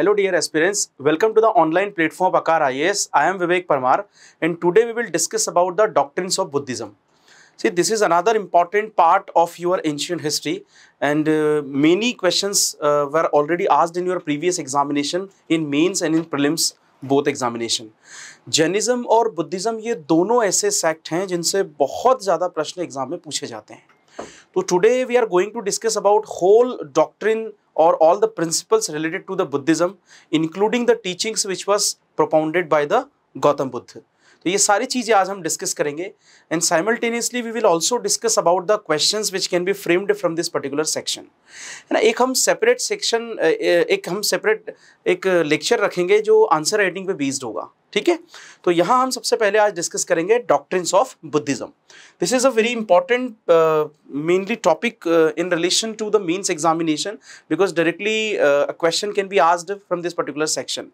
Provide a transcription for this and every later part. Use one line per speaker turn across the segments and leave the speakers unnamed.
Hello dear aspirants, welcome to the online platform of Akar IAS. I am Vivek Parmar and today we will discuss about the doctrines of Buddhism. See, this is another important part of your ancient history and many questions were already asked in your previous examination in mains and in prelims both examination. Jainism और Buddhism ये दोनों ऐसे sect हैं जिनसे बहुत ज़्यादा प्रश्न exam में पूछे जाते हैं. तो today we are going to discuss about whole doctrine or all the principles related to the Buddhism, including the teachings which was propounded by the Gautam Buddha. तो ये सारी चीज़ें आज हम डिस्कस करेंगे and simultaneously we will also discuss about the questions which can be framed from this particular section. है ना, एक हम सेपरेट सेक्शन एक लेक्चर रखेंगे जो आंसर राइटिंग पे बेस्ड होगा. ठीक है, तो यहाँ हम सबसे पहले आज डिस्कस करेंगे doctrines of Buddhism. This is a very important mainly topic in relation to the mains examination because directly question can be asked from this particular section.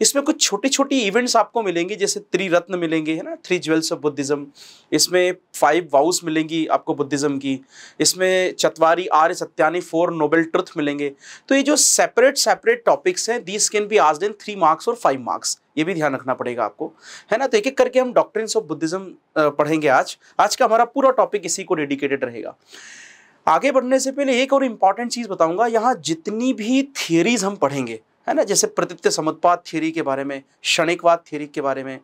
इसमें कुछ छोटी छोटी इवेंट्स आपको मिलेंगे, जैसे त्रिरत्न मिलेंगे, है ना, 3 ज्वेल्स ऑफ बुद्धिज्म. इसमें 5 वाउस मिलेंगी आपको बुद्धिज्म की. इसमें चतवारी आर्य सत्यानी 4 नोबल ट्रुथ मिलेंगे. तो ये जो सेपरेट टॉपिक्स हैं, these can be asked in 3 marks और 5 मार्क्स. ये भी ध्यान रखना पड़ेगा आपको, है ना. तो एक एक करके हम डॉक्ट्रिन्स ऑफ बुद्धिज्म पढ़ेंगे. आज का हमारा पूरा टॉपिक इसी को डेडिकेटेड रहेगा. आगे बढ़ने से पहले एक और इम्पॉर्टेंट चीज बताऊंगा. यहाँ जितनी भी थियरीज हम पढ़ेंगे, है ना, जैसे प्रतीत्य समुत्पाद थियरी के बारे में, क्षणिकवाद थियरी के बारे में,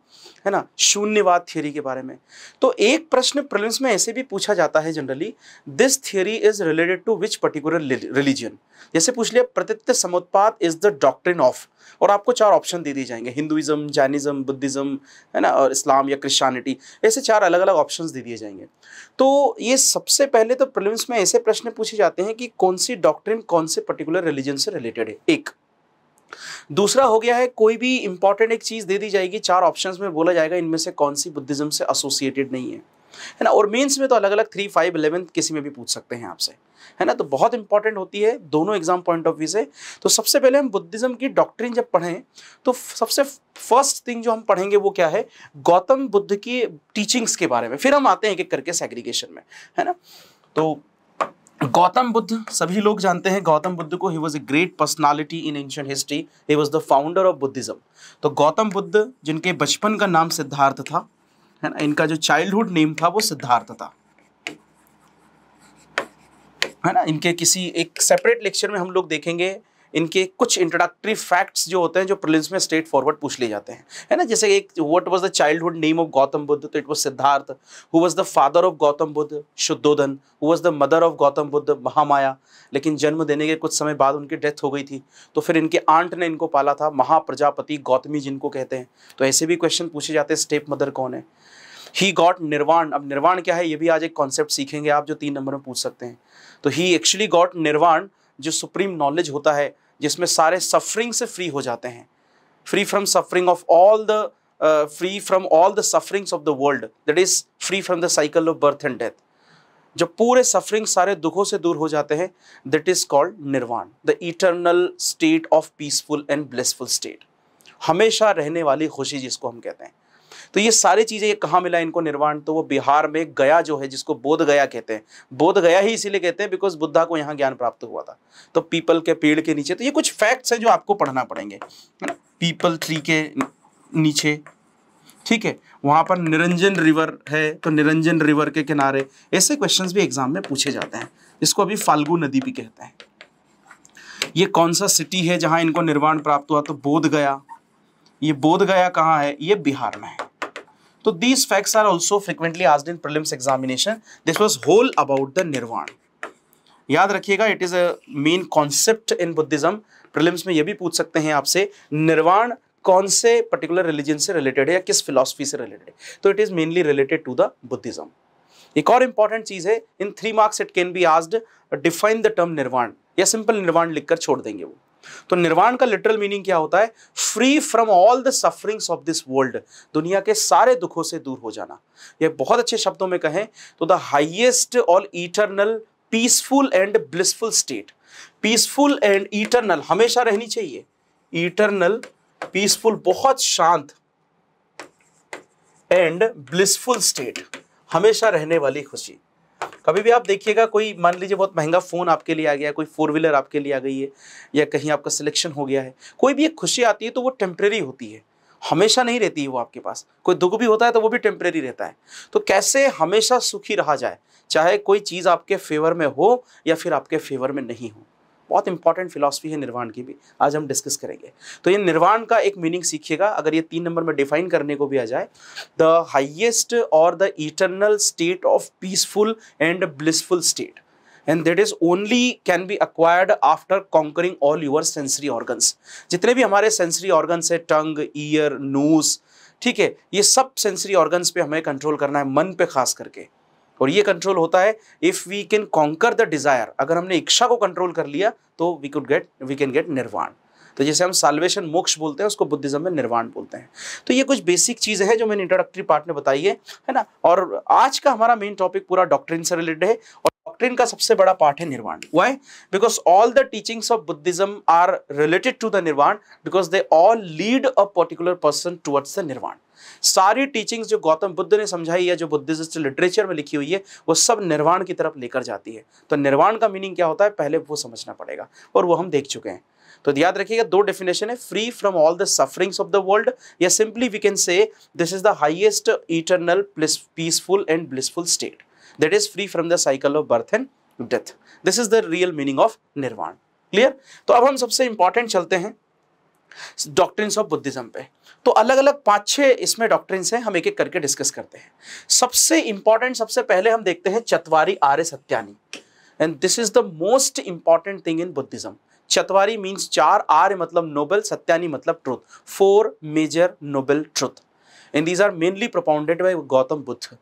है ना, शून्यवाद थियरी के बारे में, तो एक प्रश्न प्रीलिम्स में ऐसे भी पूछा जाता है generally, this theory is related to which particular religion. जैसे पूछ लिया प्रतीत्य समुत्पाद इज द डॉक्ट्रिन ऑफ, और आपको 4 ऑप्शन दे दिए जाएंगे, हिंदुइज्म, जैनिज्म, बुद्धिज्म, है ना, और इस्लाम या क्रिश्चियनिटी. ऐसे 4 अलग अलग ऑप्शंस दे दिए जाएंगे. तो ये सबसे पहले तो प्रीलिम्स में ऐसे प्रश्न पूछे जाते हैं कि कौन सी डॉक्ट्रिन कौन से पर्टिकुलर रिलीजन से रिलेटेड है. एक दूसरा हो गया है, कोई भी इंपॉर्टेंट एक चीज दे दी जाएगी, 4 ऑप्शंस में बोला जाएगा इनमें से कौन सी बुद्धिज्म से एसोसिएटेड नहीं है ना. और मेंस में तो अलग अलग 3, 5, 11 किसी में भी पूछ सकते हैं आपसे, है ना. तो बहुत इंपॉर्टेंट होती है दोनों एग्जाम पॉइंट ऑफ व्यू से. तो सबसे पहले हम बुद्धिज्म की डॉक्ट्रिन जब पढ़ें तो सबसे फर्स्ट थिंग जो हम पढ़ेंगे वो क्या है, गौतम बुद्ध की टीचिंग्स के बारे में. फिर हम आते हैं एक एक करके सेग्रीगेशन में, है ना. तो गौतम बुद्ध सभी लोग जानते हैं गौतम बुद्ध को. He was a great personality in ancient history. He was the founder of Buddhism. तो गौतम बुद्ध जिनके बचपन का नाम सिद्धार्थ था, है ना, इनका जो चाइल्डहुड नेम था वो सिद्धार्थ था, है ना. इनके किसी एक सेपरेट लेक्चर में हम लोग देखेंगे इनके कुछ इंट्रोडक्टरी फैक्ट्स जो होते हैं जो प्रीलिम्स में स्ट्रेट फॉरवर्ड पूछ लिए जाते हैं, है ना. जैसे एक what was the childhood name of Gautam Buddha, तो it was Siddhartha. Who was the father of Gautam Buddha, Shuddhodana. Who was the mother of Gautam Buddha, Mahamaya. लेकिन जन्म देने के कुछ समय बाद उनकी डेथ हो गई थी, तो फिर इनके आंट ने इनको पाला था, महाप्रजापति गौतमी जिनको कहते हैं. तो ऐसे भी क्वेश्चन पूछे जाते हैं, स्टेप मदर कौन है. ही गॉट निर्वाण. अब निर्वाण क्या है ये भी आज एक कॉन्सेप्ट सीखेंगे आप जो 3 नंबर में पूछ सकते हैं. तो ही एक्चुअली गॉट निर्वाण, जो सुप्रीम नॉलेज होता है जिसमें सारे सफरिंग से फ्री हो जाते हैं. Free from suffering of all the free from all the sufferings of the world, that is free from the cycle of birth and death. जब पूरे सफरिंग सारे दुखों से दूर हो जाते हैं, दैट इज कॉल्ड निर्वाण, the eternal state of peaceful and blissful state. हमेशा रहने वाली खुशी जिसको हम कहते हैं. तो ये सारी चीजें, ये कहाँ मिला इनको निर्वाण, तो वो बिहार में गया जो है, जिसको बोध गया कहते हैं. बोध गया ही इसीलिए कहते हैं बिकॉज बुद्धा को यहाँ ज्ञान प्राप्त हुआ था. तो पीपल के पेड़ के नीचे. तो ये कुछ फैक्ट्स हैं जो आपको पढ़ना पड़ेंगे, है ना. पीपल ट्री के नीचे, ठीक है, वहां पर निरंजन रिवर है, तो निरंजन रिवर के किनारे. ऐसे क्वेश्चंस भी एग्जाम में पूछे जाते हैं. इसको अभी फाल्गु नदी भी कहते हैं. ये कौन सा सिटी है जहां इनको निर्वाण प्राप्त हुआ, तो बोध गया. ये बोध गया कहाँ है, ये बिहार में है. तो these facts are also frequently asked in prelims examination. This was whole about the nirvana. याद रखिएगा, it is a main concept in Buddhism. prelims में ये भी पूछ सकते हैं आपसे, निर्वाण कौन से पर्टिकुलर रिलीजन से रिलेटेड है या किस फिलॉसफी से रिलेटेड है. तो it is mainly related to the Buddhism. एक और इंपॉर्टेंट चीज है, in 3 marks it can be asked, define the term nirvana, या सिंपल निर्वाण लिखकर छोड़ देंगे वो. तो निर्वाण का लिटरल मीनिंग क्या होता है, free from all the sufferings of this world, दुनिया के सारे दुखों से दूर हो जाना. ये बहुत अच्छे शब्दों में कहें तो the highest all eternal peaceful and blissful state. Peaceful and eternal हमेशा रहनी चाहिए. इटर्नल पीसफुल बहुत शांत, एंड ब्लिसफुल स्टेट हमेशा रहने वाली खुशी. कभी भी आप देखिएगा, कोई मान लीजिए बहुत महंगा फ़ोन आपके लिए आ गया है, कोई 4 व्हीलर आपके लिए आ गई है, या कहीं आपका सिलेक्शन हो गया है, कोई भी एक खुशी आती है तो वो टेम्परेरी होती है, हमेशा नहीं रहती है वो आपके पास। कोई दुःख भी होता है तो वो भी टेम्परेरी रहता है। तो कैसे हमेशा सुखी रहा जाए, चाहे कोई चीज़ आपके फ़ेवर में हो या फिर आपके फ़ेवर में नहीं हो। बहुत इंपॉर्टेंट फिलॉसफी है निर्वाण की भी, आज हम डिस्कस करेंगे। तो ये निर्वाण का एक मीनिंग सीखिएगा, अगर ये 3 नंबर में डिफाइन करने को भी आ जाए, द हाईएस्ट और the eternal state of peaceful and blissful state, and that is only can be acquired after conquering all your sensory organs. जितने भी हमारे सेंसरी ऑर्गन्स है, टंग, ईयर, नोज, ठीक है, ये सब सेंसरी ऑर्गन्स पे हमें कंट्रोल करना है, मन पे खास करके। और ये कंट्रोल होता है if we can conquer the desire, अगर हमने इच्छा को कंट्रोल कर लिया तो वी कैन गेट निर्वाण। तो जैसे हम साल्वेशन, मोक्ष बोलते हैं, उसको बुद्धिज्म में निर्वाण बोलते हैं। तो ये कुछ बेसिक चीजें हैं जो मैंने इंट्रोडक्टरी पार्ट में बताई है ना। और आज का हमारा मेन टॉपिक पूरा डॉक्ट्रिन से रिलेटेड है, और डॉक्ट्रिन का सबसे बड़ा पार्ट है nirvana. Why? Because all the teachings of Buddhism are related to the nirvana, because they all lead a particular person towards the nirvana. सारी टीचिंग्स जो गौतम बुद्ध ने समझाई है, जो बुद्धिस्ट लिटरेचर में लिखी हुई है, वो सब निर्वाण की तरफ लेकर जाती है। तो निर्वाण का मीनिंग क्या होता है पहले वो समझना पड़ेगा, और वो हम देख चुके हैं। तो याद रखिएगा, 2 डेफिनेशन है, free from all the sufferings of the world, या simply we can say this is the highest eternal peaceful and blissful state that is free from the cycle of birth and death. This is the real meaning of nirvana. Clear? तो अब हम सबसे important चलते हैं doctrines of Buddhism पे। तो अलग अलग 5-6 इसमें डॉक्ट्रिन्स हैं, हम एक एक करके डिस्कस करते हैं। सबसे इंपॉर्टेंट, सबसे पहले हम देखते हैं Chatvari Arya Satyani, and this is the most important thing in Buddhism. Chatvari means 4, Arya मतलब नोबल, सत्यानी मतलब truth, 4 major noble truth, and these are mainly propounded by Gautam Buddha.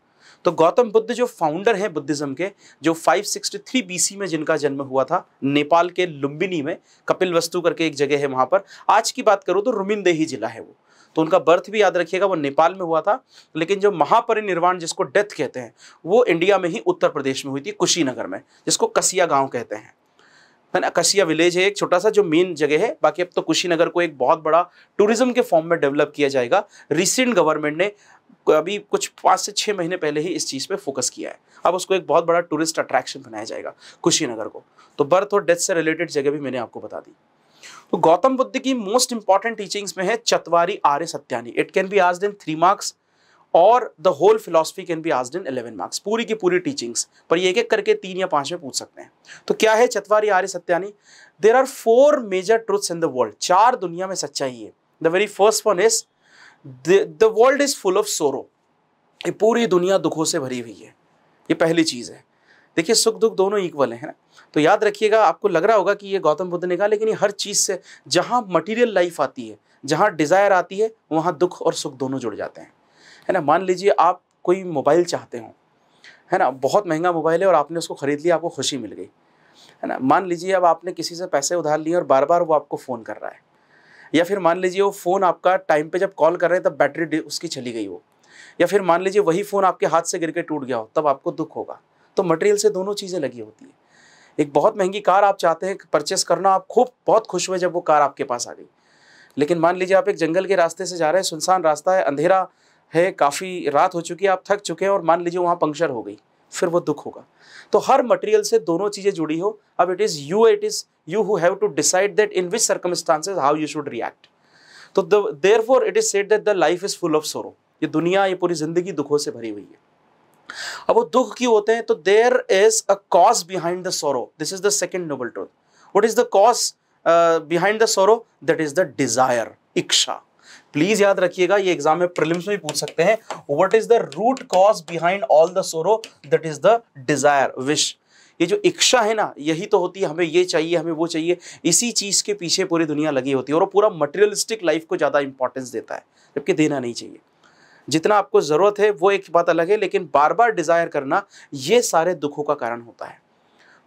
तो गौतम बुद्ध जो फाउंडर हैं बुद्धिज्म के, जो 563 बीसी में जिनका जन्म हुआ था नेपाल के लुम्बिनी में, कपिलवस्तु करके एक जगह है वहां पर। आज की बात करूं तो रुमिनदेही जिला है वो। तो उनका बर्थ भी याद रखिएगा, वो नेपाल में हुआ था, लेकिन जो महापरिनिर्वाण जिसको डेथ कहते हैं, वो इंडिया में ही उत्तर प्रदेश में हुई थी, कुशीनगर में, जिसको कसिया गांव कहते हैं, है ना। कसिया विलेज है एक छोटा सा जो मेन जगह है। बाकी अब तो कुशीनगर को एक बहुत बड़ा टूरिज्म के फॉर्म में डेवलप किया जाएगा। रिसेंट गवर्नमेंट ने अभी कुछ 5 से 6 महीने पहले ही इस चीज़ पे फोकस किया है। अब उसको एक बहुत बड़ा टूरिस्ट अट्रैक्शन बनाया जाएगा कुशीनगर को। तो बर्थ और डेथ से रिलेटेड जगह भी मैंने आपको बता दी। तो गौतम बुद्ध की मोस्ट इंपॉर्टेंट टीचिंग्स में है Chatvari Arya Satyani. It can be asked in 3 marks और the whole philosophy can be asked in 11 marks. पूरी की पूरी टीचिंग्स, पर ये एक एक करके 3 या 5 में पूछ सकते हैं। तो क्या है Chatvari Arya Satyani? There are 4 major truths in the world. 4 दुनिया में सच्चाई है। The very first one is the world is full of sorrow. ये पूरी दुनिया दुखों से भरी हुई है, ये पहली चीज है। देखिए, सुख दुख दोनों इक्वल है ना। तो याद रखिएगा, आपको लग रहा होगा कि ये गौतम बुद्ध ने कहा, लेकिन ये हर चीज से, जहां मटेरियल लाइफ आती है, जहां डिजायर आती है, वहां दुख और सुख दोनों जुड़ जाते हैं, है ना। मान लीजिए आप कोई मोबाइल चाहते हो, है ना, बहुत महंगा मोबाइल है और आपने उसको खरीद लिया, आपको खुशी मिल गई, है ना। मान लीजिए अब आपने किसी से पैसे उधार लिए और बार बार वो आपको फ़ोन कर रहा है, या फिर मान लीजिए वो फ़ोन आपका टाइम पे जब कॉल कर रहे हैं तब बैटरी उसकी चली गई हो, या फिर मान लीजिए वही फ़ोन आपके हाथ से गिर के टूट गया हो, तब आपको दुख होगा। तो मटेरियल से दोनों चीज़ें लगी होती है। एक बहुत महंगी कार आप चाहते हैं परचेस करना, आप बहुत खुश हुए जब वो कार आपके पास आ गई, लेकिन मान लीजिए आप एक जंगल के रास्ते से जा रहे हैं, सुनसान रास्ता है, अंधेरा है, काफ़ी रात हो चुकी है, आप थक चुके हैं और मान लीजिए वहाँ पंक्चर हो गई, फिर वो दुख होगा। तो हर मटेरियल से दोनों चीज़ें जुड़ी हो। अब it is you who have to decide that in which circumstances how you should react. तो therefore it is said that the life is full of sorrow. ये दुनिया, ये पूरी जिंदगी दुखों से भरी हुई है। अब वो दुख क्यों होते हैं? तो there is a cause behind the sorrow. This is the second noble truth. What is the cause behind the sorrow? That is the desire, इच्छा। प्लीज याद रखिएगा, ये एग्जाम में प्रीलिम्स में भी पूछ सकते हैं। What is the root cause behind all the sorrow? That is the desire, wish. ये जो इच्छा है ना, यही तो होती है, हमें ये चाहिए, हमें वो चाहिए। इसी चीज के पीछे पूरी दुनिया लगी होती है, और वो पूरा मटेरियलिस्टिक लाइफ को ज्यादा इंपॉर्टेंस देता है, जबकि देना नहीं चाहिए। जितना आपको जरूरत है वो एक बात अलग है, लेकिन बार बार डिजायर करना, ये सारे दुखों का कारण होता है।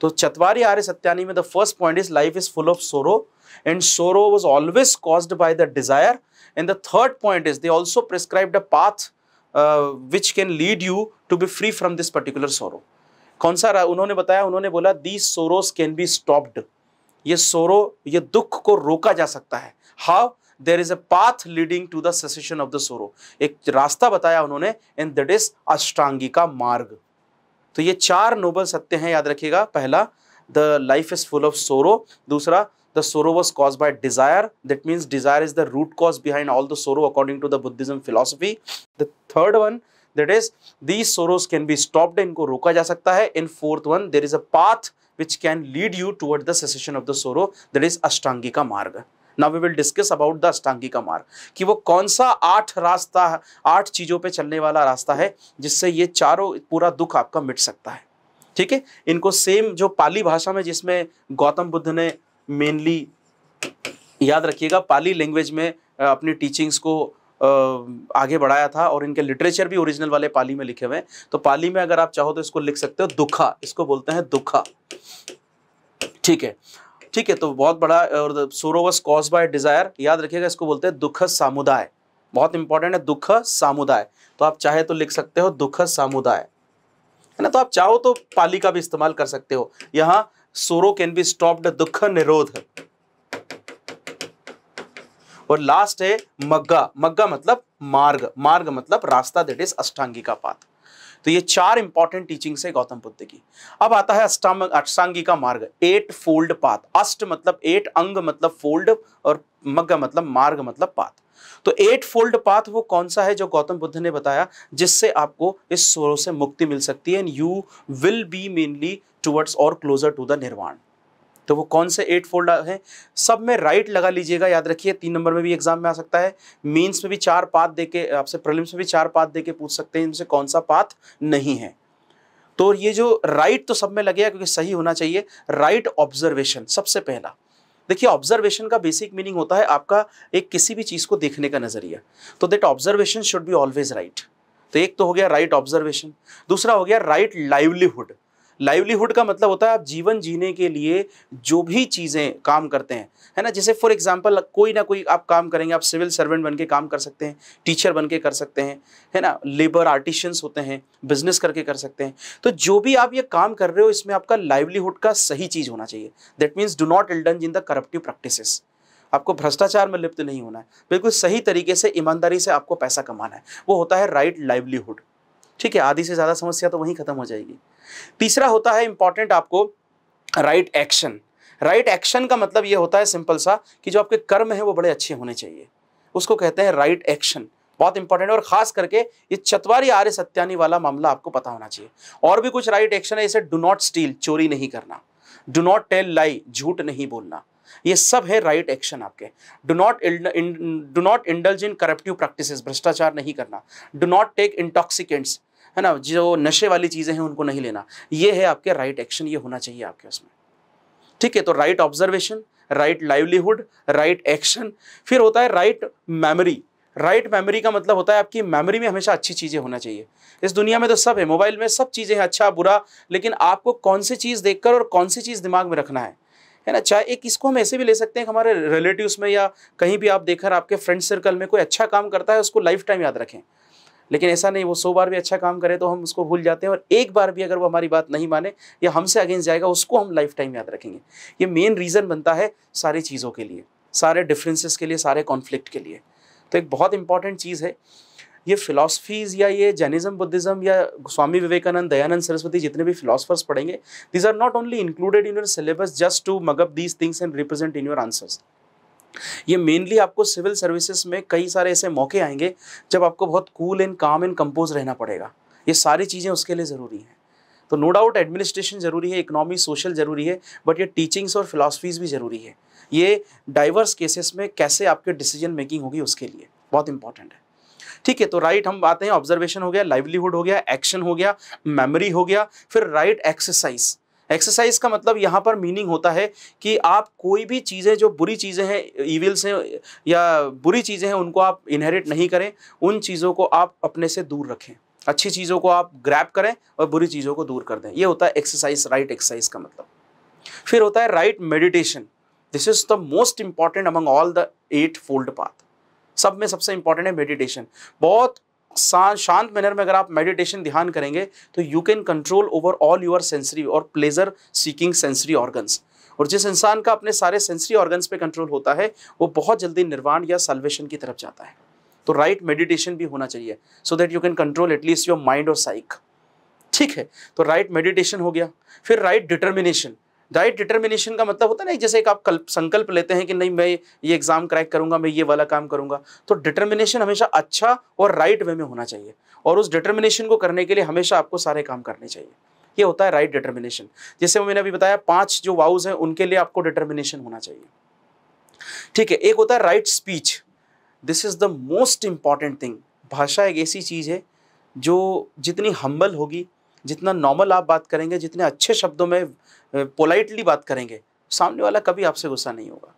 तो चत्वारी आर्य सत्यानी में the first point is life is full of सोरो, एंड सोरो was always caused by the desire. And the third point is they also prescribed a path which can lead you to be free from this particular sorrow। कौन सा उन्होंने बताया? उन्होंने बोला these sorrows can be stopped। ये सोरो, ये दुख को रोका जा सकता है। How? There is a path leading to the cessation of the sorrow। एक रास्ता बताया उन्होंने, and that is अष्टांगिका मार्ग। तो ये 4 नोबल सत्य हैं, याद रखिएगा। पहला, the life is full of सोरो। दूसरा, the sorrow was caused by desire, that means desire is the root cause behind all the sorrow according to the Buddhism philosophy. The third one, that is these sorrows can be stopped, इनको रोका जा सकता है. In fourth one, there is a path which can lead you toward the cessation of the sorrow, that is अष्टांगिका मार्ग. Now we will discuss about the अष्टांगिका मार्ग, कि वो कौन सा 8 चीजों पे चलने वाला रास्ता है जिससे ये चारों पूरा दुख आपका मिट सकता है. ठीक है, इनको सेम जो पाली भाषा में जिसमें गौतम बुद्ध ने मेनली, याद रखिएगा, पाली लैंग्वेज में अपनी टीचिंग्स को आगे बढ़ाया था, और इनके लिटरेचर भी ओरिजिनल वाले पाली में लिखे हुए हैं. तो पाली में अगर आप चाहो तो इसको लिख सकते हो दुखा, इसको बोलते हैं दुखा. ठीक है, ठीक है. तो बहुत बड़ा, और सोरो वाज कॉज्ड बाय डिजायर, याद रखिएगा, इसको बोलते हैं दुख सामुदाय. बहुत इंपॉर्टेंट है, दुख सामुदाय. तो आप चाहे तो लिख सकते हो दुख सामुदाय, है ना. तो आप चाहो तो पाली का भी इस्तेमाल कर सकते हो. यहाँ सोरो कैन बी स्टॉप्ड, दुख निरोध. और लास्ट है मग्गा. मग्गा मतलब मार्ग, मार्ग मतलब रास्ता, दैट इज अष्टांगिका पाथ. तो ये 4 इंपॉर्टेंट टीचिंग्स है गौतम बुद्ध की. अब आता है अष्टांगिका मार्ग, 8 फोल्ड पाथ. अष्ट मतलब 8, अंग मतलब फोल्ड, और मग्गा मतलब मार्ग मतलब पाथ. तो 8 फोल्ड पाथ वो कौन सा है जो गौतम बुद्ध ने बताया, जिससे आपको इस सोरो से मुक्ति मिल सकती है, and you will be mainly towards और क्लोजर टू द निर्वाण. तो वो कौन से 8 फोल्ड हैं? सब में राइट लगा लीजिएगा, याद रखिए. 3 नंबर में भी एग्जाम में आ सकता है, मेंस में भी 4 पाथ देके, आपसे प्रीलिम्स में भी 4 पाथ देके पूछ सकते हैं, इनसे कौन सा पाथ नहीं है. तो ये जो राइट तो सब में लगेगा, क्योंकि सही होना चाहिए. राइट ऑब्जर्वेशन सबसे पहला. देखिए, ऑब्जर्वेशन का बेसिक मीनिंग होता है आपका एक किसी भी चीज को देखने का नजरिया. तो that observation should be always right. तो एक तो हो गया राइट ऑब्जर्वेशन. दूसरा हो गया राइट लाइवलीहुड. लाइवलीहुड का मतलब होता है आप जीवन जीने के लिए जो भी चीजें काम करते हैं, है ना. जैसे फॉर एग्जांपल कोई ना कोई आप काम करेंगे, आप सिविल सर्वेंट बन के काम कर सकते हैं, टीचर बन के कर सकते हैं, है ना, लेबर आर्टिशियंस होते हैं, बिजनेस करके कर सकते हैं. तो जो भी आप ये काम कर रहे हो, इसमें आपका लाइवलीहुड का सही चीज होना चाहिए. That means do not indulge in the corruptive practices. आपको भ्रष्टाचार में लिप्त नहीं होना है, बिल्कुल सही तरीके से ईमानदारी से आपको पैसा कमाना है. वो होता है राइट लाइवलीहुड. ठीक है, आधी से ज्यादा समस्या तो वहीं खत्म हो जाएगी. तीसरा होता है इंपॉर्टेंट आपको राइट एक्शन. राइट एक्शन का मतलब ये होता है सिंपल सा, कि जो आपके कर्म है वो बड़े अच्छे होने चाहिए, उसको कहते हैं राइट एक्शन. बहुत इंपॉर्टेंट है, और खास करके ये चतवारी आर्य सत्यानी वाला मामला आपको पता होना चाहिए. और भी कुछ राइट एक्शन है, जैसे डू नॉट स्टील, चोरी नहीं करना, डू नॉट टेल लाई, झूठ नहीं बोलना. ये सब है राइट एक्शन आपके. Do not indulge in corruptive practices, भ्रष्टाचार नहीं करना. डू नॉट टेक इंटॉक्सिकेंट्स, है ना, जो नशे वाली चीजें हैं उनको नहीं लेना. ये है आपके राइट एक्शन, ये होना चाहिए आपके उसमें. ठीक है, तो right observation, right livelihood, right action. फिर होता है राइट मेमोरी. राइट मेमोरी का मतलब होता है आपकी मेमोरी में हमेशा अच्छी चीजें होना चाहिए. इस दुनिया में तो सब है, मोबाइल में सब चीजें हैं, अच्छा बुरा, लेकिन आपको कौन सी चीज देखकर और कौन सी चीज दिमाग में रखना है ना. चाहे एक इसको हम ऐसे भी ले सकते हैं कि हमारे रिलेटिव्स में या कहीं भी आप देखकर आपके फ्रेंड सर्कल में कोई अच्छा काम करता है, उसको लाइफ टाइम याद रखें. लेकिन ऐसा नहीं वो 100 बार भी अच्छा काम करे तो हम उसको भूल जाते हैं, और एक बार भी अगर वो हमारी बात नहीं माने या हमसे अगेंस्ट जाएगा, उसको हम लाइफ टाइम याद रखेंगे. ये मेन रीज़न बनता है सारी चीज़ों के लिए, सारे डिफरेंसेस के लिए, सारे कॉन्फ्लिक्ट के लिए. तो एक बहुत इंपॉर्टेंट चीज़ है ये फिलॉसफीज़, या ये जैनिज्म, बुद्धिज्म, या स्वामी विवेकानंद, दयानंद सरस्वती, जितने भी फिलोसफर्स पढ़ेंगे, these are not only included in your syllabus just to mug up these things and represent in your answers. ये मेनली आपको सिविल सर्विसेज में कई सारे ऐसे मौके आएंगे जब आपको बहुत cool and calm and compose रहना पड़ेगा. ये सारी चीज़ें उसके लिए ज़रूरी हैं. तो नो डाउट एडमिनिस्ट्रेशन ज़रूरी है, इकोनॉमी, सोशल ज़रूरी है, बट ये टीचिंग्स और फिलॉसफीज़ भी ज़रूरी है. ये डाइवर्स केसेस में कैसे आपके डिसीजन मेकिंग होगी उसके लिए बहुत इंपॉर्टेंट है. ठीक है, तो राइट हम आते हैं, ऑब्जर्वेशन हो गया, लाइवलीहुड हो गया, एक्शन हो गया, मेमोरी हो गया. फिर राइट एक्सरसाइज. एक्सरसाइज का मतलब यहाँ पर मीनिंग होता है कि आप कोई भी चीज़ें जो बुरी चीज़ें हैं, इविल्स हैं या बुरी चीज़ें हैं, उनको आप इनहेरिट नहीं करें. उन चीज़ों को आप अपने से दूर रखें, अच्छी चीज़ों को आप ग्रैब करें और बुरी चीज़ों को दूर कर दें. ये होता है एक्सरसाइज, राइट एक्सरसाइज का मतलब. फिर होता है right meditation. This is the most important among all the 8 fold path. सब में सबसे इंपॉर्टेंट है मेडिटेशन. बहुत शांत मैनर में अगर आप मेडिटेशन ध्यान करेंगे तो you can control over all your sensory और प्लेजर सीकिंग सेंसरी ऑर्गन्स. और जिस इंसान का अपने सारे सेंसरी ऑर्गन्स पे कंट्रोल होता है वो बहुत जल्दी निर्वाण या सल्वेशन की तरफ जाता है. तो राइट मेडिटेशन भी होना चाहिए so that you can control at least your mind और साइक. ठीक है, तो राइट मेडिटेशन हो गया। फिर राइट डिटर्मिनेशन। राइट डिटर्मिनेशन का मतलब होता है ना, जैसे एक आप संकल्प लेते हैं कि नहीं मैं ये एग्जाम क्रैक करूंगा, मैं ये वाला काम करूंगा, तो डिटर्मिनेशन हमेशा अच्छा और राइट वे में होना चाहिए, और उस डिटर्मिनेशन को करने के लिए हमेशा आपको सारे काम करने चाहिए। ये होता है राइट डिटर्मिनेशन। जैसे मैंने अभी बताया 5 जो वाउज हैं उनके लिए आपको डिटर्मिनेशन होना चाहिए। ठीक है, एक होता है right speech. This is the most important thing. भाषा एक ऐसी चीज है जो जितनी हम्बल होगी, जितना नॉर्मल आप बात करेंगे, जितने अच्छे शब्दों में पोलाइटली बात करेंगे, सामने वाला कभी आपसे गुस्सा नहीं होगा।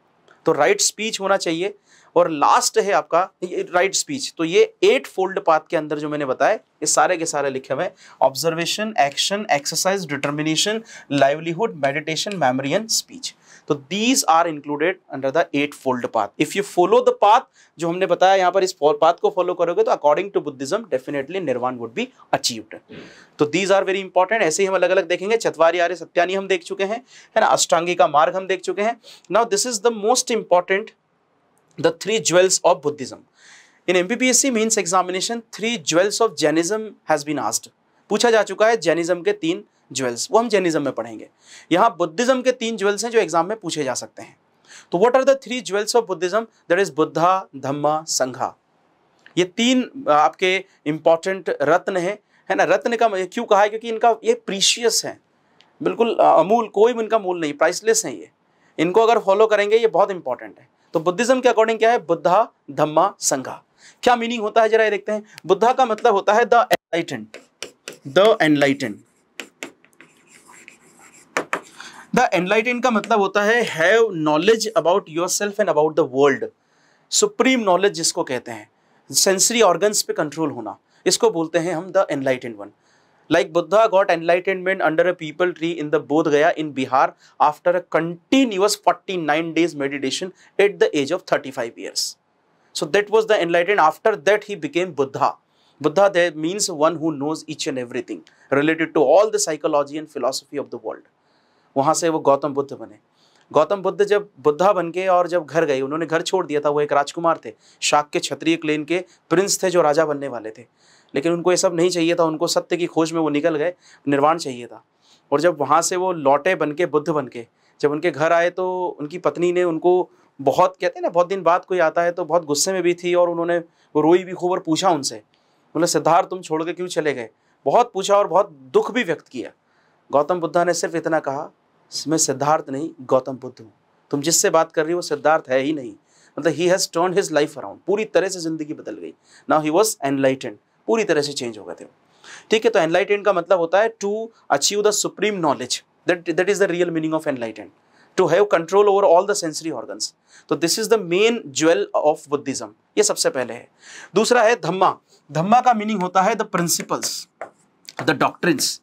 तो राइट स्पीच होना चाहिए। और लास्ट है आपका राइट स्पीच। तो ये 8 फोल्ड पाथ के अंदर जो मैंने बताया ये सारे के सारे लिखे हुए हैं। Observation, action, exercise, determination, livelihood, meditation, memory and speech. तो these are included under the 8 fold path. If you follow the path जो हमने बताया यहाँ पर, इस पाथ को फॉलो करोगे तो अकॉर्डिंग टू बुद्धिज्म डेफिनेटली निर्वाण वुड बी अचीव्ड। तो दीज आर वेरी इंपॉर्टेंट। ऐसे ही हम अलग अलग देखेंगे। चत्वारी आर्य सत्यानी हम देख चुके हैं, है ना, अष्टांगी का मार्ग हम देख चुके हैं। Now this is the most important, the 3 jewels of Buddhism. In MPPSC means examination 3 jewels of Jainism has been asked. पूछा जा चुका है जैनिज्म के 3 ज्वेल्स, वो हम जैनिज्म में पढ़ेंगे। यहाँ बुद्धिज्म के 3 ज्वेल्स हैं जो एग्जाम में पूछे जा सकते हैं। तो what are the 3 jewels of Buddhism? That is Buddha, Dhamma, Sangha. ये 3 आपके इंपॉर्टेंट रत्न है ना। रत्न का क्यों कहा है? क्योंकि इनका ये प्रीशियस है, बिल्कुल अमूल, कोई भी इनका मूल नहीं, प्राइसलेस है ये। इनको अगर फॉलो करेंगे ये बहुत इंपॉर्टेंट है। तो बुद्धिज्म के अकॉर्डिंग क्या है? बुद्धा, धम्मा, संघा। क्या मीनिंग होता है जरा ये देखते हैं। बुद्धा का मतलब होता है the enlightened. The enlightened, the enlightened का मतलब होता है have knowledge about yourself and about the world. Supreme knowledge जिसको कहते हैं, सेंसरी ऑर्गन्स पे कंट्रोल होना, इसको बोलते हैं हम the enlightened one. Like Buddha got enlightenment under a peepal tree in the Bodh Gaya in Bihar after a continuous 49 days meditation at the age of 35 years. So that was the enlightenment. After that he became Buddha. Buddha there means one who knows each and everything related to all the psychology and philosophy of the world. वहाँ से वो गौतम बुद्ध बने। गौतम बुद्ध जब बुद्धा बन के और जब घर गए, उन्होंने घर छोड़ दिया था। वो एक राजकुमार थे, शाक के क्षत्रिय क्लेन के प्रिंस थे जो राजा बनने वाले थे, लेकिन उनको ये सब नहीं चाहिए था। उनको सत्य की खोज में वो निकल गए, निर्वाण चाहिए था। और जब वहाँ से वो लौटे बन के, बुद्ध बन के, जब उनके घर आए तो उनकी पत्नी ने उनको बहुत, कहते हैं ना, बहुत दिन बाद कोई आता है तो बहुत गुस्से में भी थी, और उन्होंने वो रोई भी खूब और पूछा उनसे, बोले सिद्धार्थ तुम छोड़ के क्यों चले गए? बहुत पूछा और बहुत दुख भी व्यक्त किया। गौतम बुद्धा ने सिर्फ इतना कहा, मैं सिद्धार्थ नहीं गौतम बुद्ध हूँ, तुम जिससे बात कर रही हो सिद्धार्थ है ही नहीं। मतलब he has turned his life around, पूरी तरह से जिंदगी बदल गई। नाउ ही वॉज एनलाइटेंड, पूरी तरह से चेंज हो गए थे। ठीक है, तो एनलाइटेंड का मतलब होता है to achieve the supreme knowledge. That is the real meaning of enlightened, to have control over all the sensory organs. तो this is the main jewel of Buddhism, ये सबसे पहले है। दूसरा है धम्मा। धम्मा का मीनिंग होता है द प्रिंसिपल्स, द डॉक्ट्रिन्स।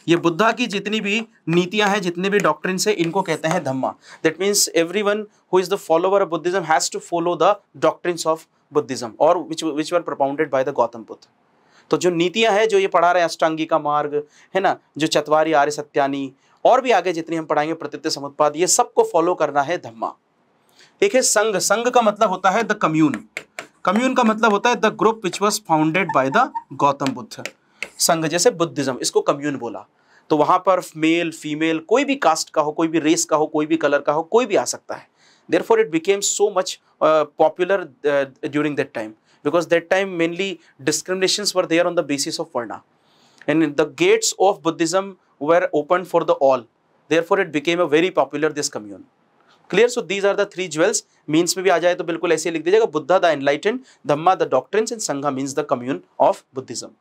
ये बुद्धा की जितनी भी नीतियां हैं, जितने भी डॉक्ट्रिन्स हैं, इनको कहते हैं Dhamma. That means everyone who is the follower of Buddhism has to follow the doctrines of Buddhism और which were propounded by the Gautam Buddha. तो जो नीतियां हैं, जो ये पढ़ा रहे हैं, अष्टांगी का मार्ग है ना, जो चत्वारी आर्य सत्यानी, और भी आगे जितनी हम पढ़ाएंगे, प्रत्यत्य समुत्पाद, ये सबको फॉलो करना है धम्मा। एक है संघ। संघ का मतलब होता है द कम्यून। कम्यून का मतलब होता है the group which was founded by the Gautam Buddha. संघ जैसे बुद्धिज्म, इसको कम्यून बोला। तो वहां पर मेल फीमेल, कोई भी कास्ट का हो, कोई भी रेस का हो, कोई भी कलर का हो, कोई भी आ सकता है। Therefore it became so much popular during that time, because that time mainly discriminations were there on the basis of varna, and the gates of Buddhism were opened for the all. Therefore it became a very popular this commune. Clear? So these are the 3 jewels. Means में भी आ जाए तो बिल्कुल ऐसे लिख दीजिएगा, Buddha the enlightened, Dhamma the doctrines, and संघा means the commune of Buddhism.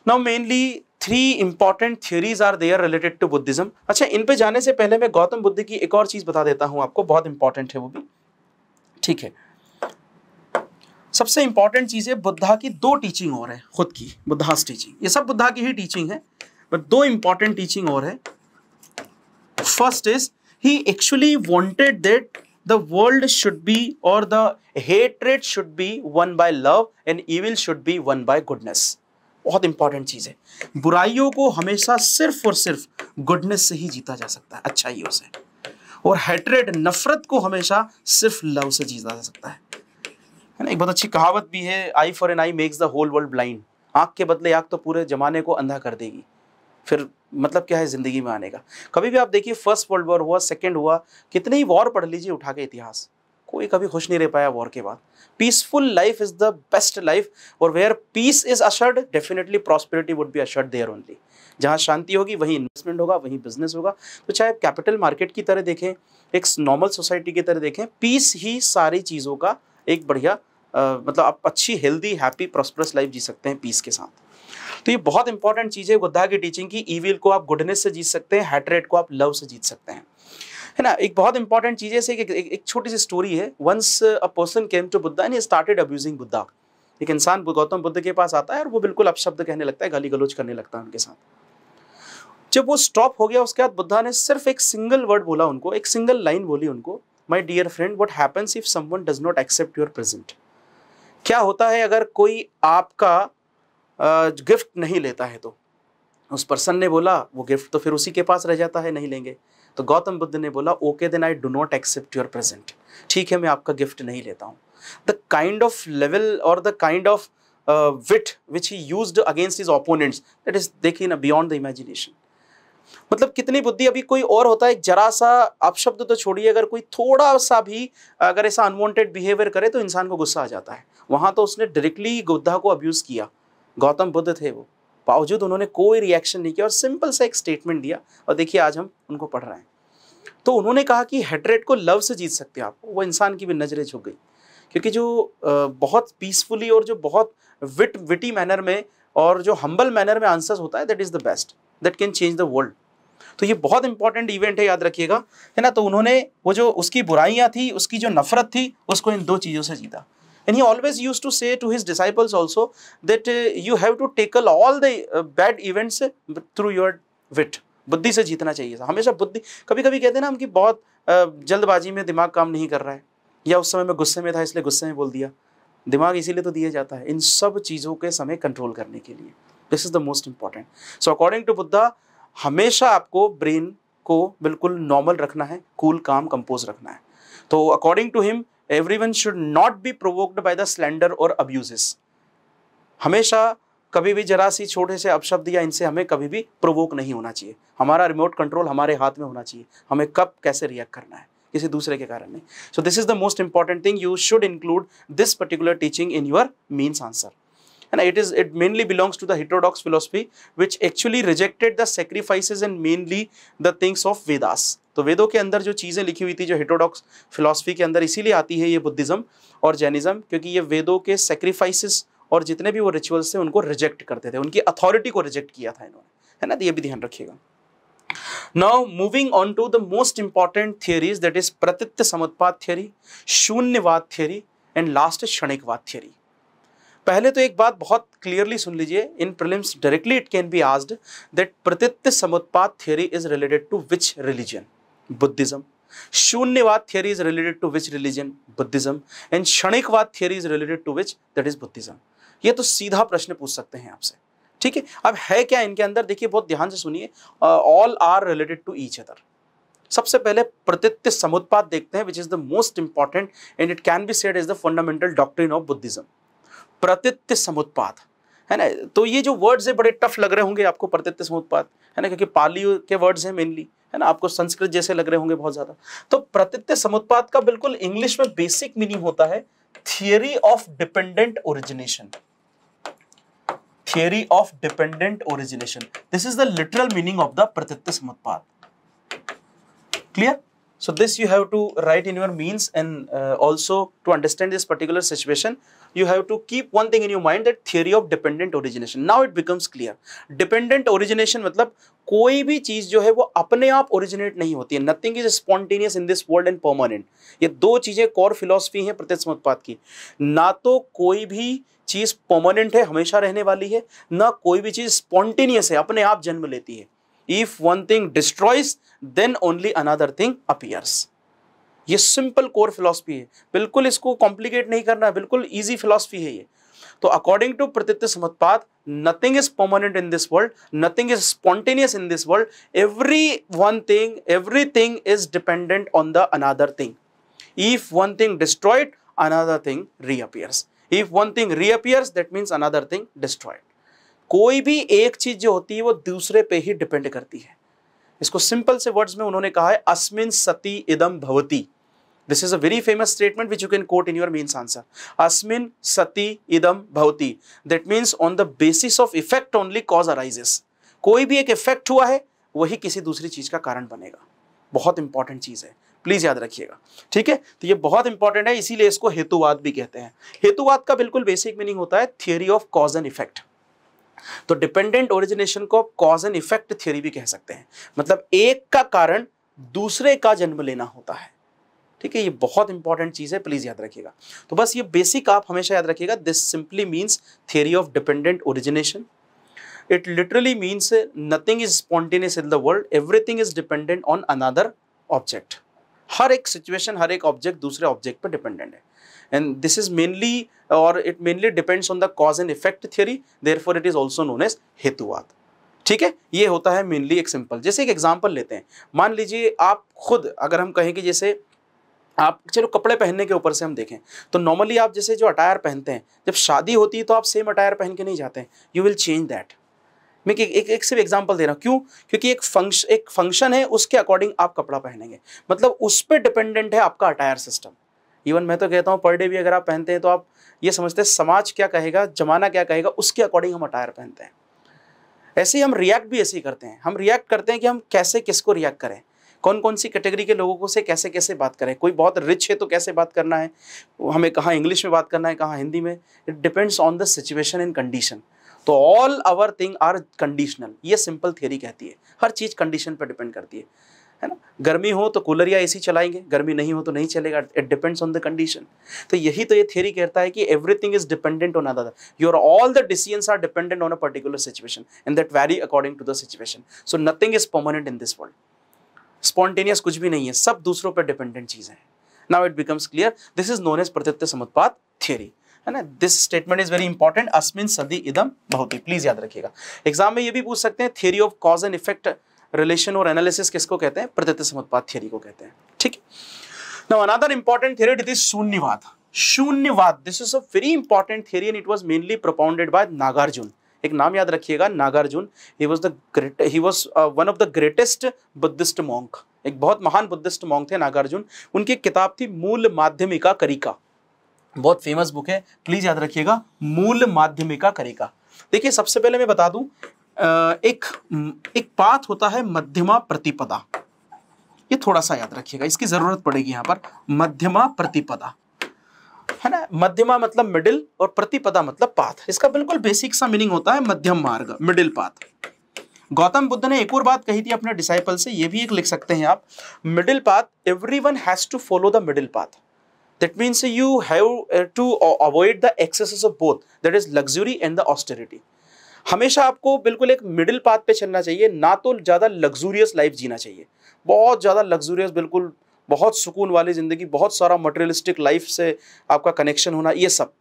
Now mainly 3 important theories are there related to Buddhism. अच्छा, इन पे जाने से पहले मैं गौतम बुद्ध की एक और चीज बता देता हूं आपको, बहुत इंपॉर्टेंट है वो भी। ठीक है, सबसे इंपॉर्टेंट चीज है, बुद्धा की 2 टीचिंग और है खुद की, बुद्धास टीचिंग। ये सब बुद्धा की ही टीचिंग है, बट 2 इंपॉर्टेंट टीचिंग और है। First is he actually wanted that the world should be, or the hatred should be won by love and evil should be won by goodness. बहुत important चीज है। बुराइयों को हमेशा सिर्फ और सिर्फ गुडनेस से ही जीता जा सकता है, अच्छाइयों से। और हेट्रेड, नफरत को हमेशा सिर्फ लव से जीता जा सकता है ना। एक बहुत अच्छी कहावत भी है, eye for an eye makes the whole world blind. आँख के बदले आँख तो पूरे जमाने को अंधा कर देगी, फिर मतलब क्या है ज़िंदगी में आने का। कभी भी आप देखिए फर्स्ट वर्ल्ड वॉर हुआ, सेकेंड हुआ, कितने ही वॉर पढ़ लीजिए उठा के इतिहास, कोई कभी खुश नहीं रह पाया वॉर के बाद। Peaceful life is the best life, और where peace is ushered definitely prosperity would be ushered there only. जहाँ शांति होगी वहीं इन्वेस्टमेंट होगा, वहीं बिजनेस होगा। तो चाहे कैपिटल मार्केट की तरह देखें, एक नॉर्मल सोसाइटी की तरह देखें, पीस ही सारी चीज़ों का एक बढ़िया मतलब आप अच्छी हेल्दी हैप्पी प्रॉस्परस लाइफ जी सकते हैं पीस के साथ। तो ये बहुत इंपॉर्टेंट चीज़ है बुद्धा की टीचिंग की। ईविल को आप गुडनेस से जीत सकते हैं, हैट्रेड को आप लव से जीत सकते हैं, है ना। एक बहुत इंपॉर्टेंट चीज़ है, एक छोटी सी स्टोरी है। Once a person came to Buddha and he started abusing Buddha. एक इंसान गौतम बुद्ध के पास आता है और वो बिल्कुल अपशब्द कहने लगता है, गाली गलौज करने लगता है उनके साथ। जब वो स्टॉप हो गया उसके बाद बुद्धा ने सिर्फ एक सिंगल वर्ड बोला उनको, एक सिंगल लाइन बोली उनको, my dear friend, what happens if someone does not accept your present. क्या होता है अगर कोई आपका गिफ्ट नहीं लेता है? तो उस पर्सन ने बोला वो गिफ्ट तो फिर उसी के पास रह जाता है, नहीं लेंगे। तो गौतम बुद्ध ने बोला okay then I do not accept your present. ठीक है, मैं आपका गिफ्ट नहीं लेता हूँ। द काइंड ऑफ लेवल और the kind of wit which he used against his opponents, that is देखिए ना बियॉन्ड द इमेजिनेशन। मतलब कितनी बुद्धि। अभी कोई और होता है, जरा सा अपशब्द तो छोड़िए, अगर कोई थोड़ा सा भी अगर ऐसा अनवांटेड बिहेवियर करे तो इंसान को गुस्सा आ जाता है। वहाँ तो उसने डायरेक्टली बुद्धा को अब्यूज़ किया। गौतम बुद्ध थे वो, बावजूद उन्होंने कोई रिएक्शन नहीं किया और सिंपल सा एक स्टेटमेंट दिया, और देखिए आज हम उनको पढ़ रहे हैं। तो उन्होंने कहा कि हेट्रेड को लव से जीत सकते हैं आप। वो इंसान की भी नजरें झुक गई, क्योंकि जो बहुत पीसफुली और जो बहुत विटी मैनर में और जो हम्बल मैनर में आंसर्स होता है, that is the best, that can change the world. तो ये बहुत इंपॉर्टेंट इवेंट है, याद रखिएगा, है ना। तो उन्होंने वो जो उसकी बुराइयां थी, उसकी जो नफरत थी, उसको इन दो चीज़ों से जीता। And he always used to say to his disciples also that you have to tackle all the bad events through your wit. बुद्धि से जीतना चाहिए हमेशा। बुद्धि, कभी कभी कहते हैं ना हम कि बहुत जल्दबाजी में दिमाग काम नहीं कर रहा है, या उस समय मैं गुस्से में था इसलिए गुस्से में बोल दिया। दिमाग इसीलिए तो दिया जाता है इन सब चीज़ों के समय कंट्रोल करने के लिए। This is the most important. So according to Buddha, हमेशा आपको ब्रेन को बिल्कुल नॉर्मल रखना है, कूल काम कंपोज रखना है। तो according to him everyone should not be provoked by the slander or abuses. हमेशा कभी भी जरा सी छोटे से अपशब्द या इनसे हमें कभी भी प्रोवोक नहीं होना चाहिए। हमारा रिमोट कंट्रोल हमारे हाथ में होना चाहिए, हमें कब कैसे रिएक्ट करना है, किसी दूसरे के कारण नहीं। सो this is the most important thing, you should include this particular teaching in your means answer. And it mainly belongs to the heterodox philosophy which actually rejected the sacrifices and mainly the things of Vedas. तो वेदों के अंदर जो चीज़ें लिखी हुई थी, जो हेटेरोडॉक्स फिलॉसफी के अंदर, इसीलिए आती है ये बुद्धिज्म और जैनिज्म, क्योंकि ये वेदों के सेक्रीफाइसेस और जितने भी वो रिचुअल्स थे उनको रिजेक्ट करते थे, उनकी अथॉरिटी को रिजेक्ट किया था इन्होंने, है ना। तो ये भी ध्यान रखिएगा। Now moving on to the most important theories, that is pratitya samutpada theory, shunyavada theory and last kshanikavada theory. पहले तो एक बात बहुत क्लियरली सुन लीजिए, in prelims directly it can be asked that pratitya samutpada theory is related to which religion? Buddhism. Shunyavada theory is related to which religion? Buddhism. And kshanikavada theory is related to which? That is Buddhism. ये तो सीधा प्रश्न पूछ सकते हैं आपसे, ठीक है। अब है क्या इनके अंदर, देखिए बहुत ध्यान से सुनिए। All are related to each other. सबसे पहले प्रतीत्य समुत्पाद देखते हैं, which is the most important and it can be said is the fundamental doctrine of Buddhism. Pratitya samutpada, है ना। तो ये जो वर्ड्स है बड़े टफ लग रहे होंगे आपको, प्रतीत्य समुत्पाद, है ना, क्योंकि पाली के वर्ड्स हैं मेनली, है ना, आपको संस्कृत जैसे लग रहे होंगे बहुत ज्यादा। तो प्रतीत्य समुत्पाद का बिल्कुल इंग्लिश में बेसिक मीनिंग होता है theory of dependent origination. Theory of dependent origination, this is the literal meaning of the प्रतीत्य समुत्पाद। Clear? So this you have to write in your means, and also to understand this particular situation you have to keep one thing in your mind, that theory of dependent origination. Now it becomes clear. Dependent origination मतलब कोई भी चीज जो है वो अपने आप originate नहीं होती है। Nothing is spontaneous in this world and permanent. ये दो चीजें कोर फिलॉसफी हैं प्रतीत्य समुत्पाद की। ना तो कोई भी चीज परमानेंट है, हमेशा रहने वाली है, ना कोई भी चीज स्पॉन्टेनियस है, अपने आप जन्म लेती है। If one thing destroys, then only another thing appears. ये सिंपल कोर फिलॉसफी है, बिल्कुल इसको कॉम्प्लिकेट नहीं करना है, बिल्कुल इजी फिलॉसफी है ये। तो अकॉर्डिंग टू प्रतीत्य समुत्पाद, nothing is permanent in this world, nothing is spontaneous in this world, everything is dependent on the another thing. If one thing destroyed, another thing reappears. If one thing reappears, that means another thing destroyed. कोई भी एक चीज जो होती है वो दूसरे पे ही डिपेंड करती है। इसको सिंपल से वर्ड्स में उन्होंने कहा है अस्मिन् सति इदम भवति। This is a very famous statement which you can quote in your mains answer. Asmin sati idam bhavati. That means on the basis of effect only cause arises. कोई भी एक इफेक्ट हुआ है वही किसी दूसरी चीज का कारण बनेगा। बहुत इंपॉर्टेंट चीज है, प्लीज याद रखिएगा, ठीक है। तो ये बहुत इंपॉर्टेंट है, इसीलिए इसको हेतुवाद भी कहते हैं। हेतुवाद का बिल्कुल बेसिक मीनिंग होता है theory of cause and effect. तो डिपेंडेंट ओरिजिनेशन को कॉज एंड इफेक्ट थियरी भी कह सकते हैं, मतलब एक का कारण दूसरे का जन्म लेना होता है, ठीक है। ये बहुत इंपॉर्टेंट चीज है, प्लीज याद रखिएगा। तो बस ये बेसिक आप हमेशा याद रखिएगा। This simply means theory of dependent origination. It literally means nothing is spontaneous in the world, everything is dependent on another object. हर एक सिचुएशन, हर एक ऑब्जेक्ट दूसरे ऑब्जेक्ट पर डिपेंडेंट है। एंड दिस इज मेनली और it mainly depends on the cause and effect theory, therefore it is also known as hetuvada, ठीक है। ये होता है मेनली एक सिंपल। जैसे एक एग्जाम्पल लेते हैं, मान लीजिए आप खुद, अगर हम कहें कि जैसे आप चलो कपड़े पहनने के ऊपर से हम देखें तो नॉर्मली आप जैसे जो अटायर पहनते हैं, जब शादी होती है तो आप सेम अटायर पहन के नहीं जाते हैं, यू विल चेंज दैट। मैं एक सिर्फ एग्जांपल दे रहा हूँ, क्यों? क्योंकि एक फंक्शन है, उसके अकॉर्डिंग आप कपड़ा पहनेंगे, मतलब उस पर डिपेंडेंट है आपका अटायर सिस्टम। इवन मैं तो कहता हूँ पर डे भी अगर आप पहनते हैं तो आप ये समझते हैं समाज क्या कहेगा, जमाना क्या कहेगा, उसके अकॉर्डिंग हम अटायर पहनते हैं। ऐसे ही हम रिएक्ट भी ऐसे ही करते हैं। हम रिएक्ट करते हैं कि हम कैसे किसको रिएक्ट करें, कौन कौन सी कैटेगरी के लोगों को से कैसे कैसे बात करें। कोई बहुत रिच है तो कैसे बात करना है, हमें कहाँ इंग्लिश में बात करना है, कहाँ हिंदी में, it depends on the situation and condition. तो all our thing are conditional, ये सिंपल थियरी कहती है। हर चीज़ कंडीशन पर डिपेंड करती है ना। गर्मी हो तो कूलर या एसी चलाएंगे, गर्मी नहीं हो तो नहीं चलेगा, it depends on the condition. तो यही तो ये थियरी कहता है कि everything is dependent on other, your all the decisions are dependent on a particular situation and that vary according to the situation. So nothing is permanent in this world, spontaneous कुछ भी नहीं है, सब दूसरों पर डिपेंडेंट चीजें हैं। Now it becomes clear, this is known as प्रत्यय समुत्पाद थियरी, है ना। This statement is very important, अस्मिन् सति इदम भवति, प्लीज याद रखिएगा। एग्जाम में ये भी पूछ सकते हैं, theory of cause and effect relation और एनालिसिस किसको कहते हैं? प्रत्यय समुत्पाद थियरी को कहते हैं, ठीक है। Now another important theory it is shunyavada. Shunyavada, this is a very important theory and it was mainly propounded by Nagarjuna. एक नाम याद रखिएगा, Nagarjuna. He was one of the greatest Buddhist monk, एक बहुत महान बुद्धिस्ट मॉन्क थे नागार्जुन। उनकी एक किताब थी मूल माध्यमिका करिका, बहुत फेमस बुक है, प्लीज याद रखिएगा, मूल माध्यमिका करिका। देखिए सबसे पहले मैं बता दूं, एक पाठ होता है मध्यमा प्रतिपदा, ये थोड़ा सा याद रखिएगा, इसकी जरूरत पड़ेगी यहाँ पर। मध्यमा प्रतिपदा, है ना। मध्यमा मतलब मिडिल और प्रतिपदा मतलब पाथ। इसका बिल्कुल बेसिक सा मीनिंग होता है मध्यम मार्ग, मिडिल पाथ। गौतम बुद्ध ने एक और बात कही थी अपने डिसाइपल से, ये भी एक लिख सकते हैं आप, middle path, everyone has to follow the middle path. That means you have to avoid the excesses of both, that is luxury and the austerity. हमेशा आपको बिल्कुल एक मिडिल पाथ पे चलना चाहिए, ना तो ज्यादा लग्जूरियस लाइफ जीना चाहिए, बहुत ज्यादा लग्जूरियस, बिल्कुल बहुत सुकून वाली जिंदगी, बहुत सारा मटेरियलिस्टिक लाइफ से आपका कनेक्शन होना, ये सब।